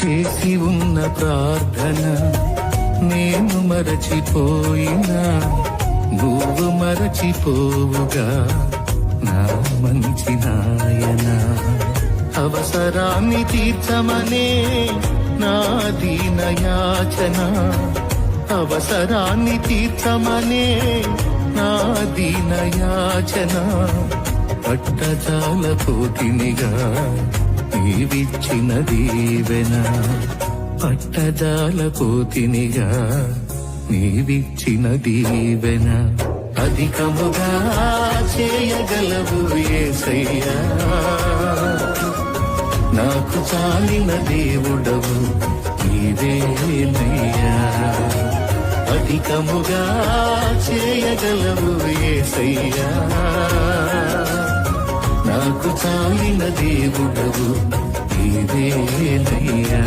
చేసి ఉన్న ప్రార్థన నేను మరచిపోయినా నువ్వు మరచిపోవుగా నా మంచి నాయన. అవసరాన్ని తీర్చమనే నా దీన యాచన, అవసరాన్ని తీర్చమనే నా దీన యాచన. పట్టజాలపోతినిగా నీవిచ్చిన దీవెన, పట్టజాలపోతినిగా నీవిచ్చిన దీవెన. అధికముగా చేయగలవు యేసయ్యా, నాకు చాలిన దేవుడవు నీవేనయ్యా. అధికముగా చేయగలవు యేసయ్యా, నాకు చాలిన దేవుడవు నీవేనయ్యా.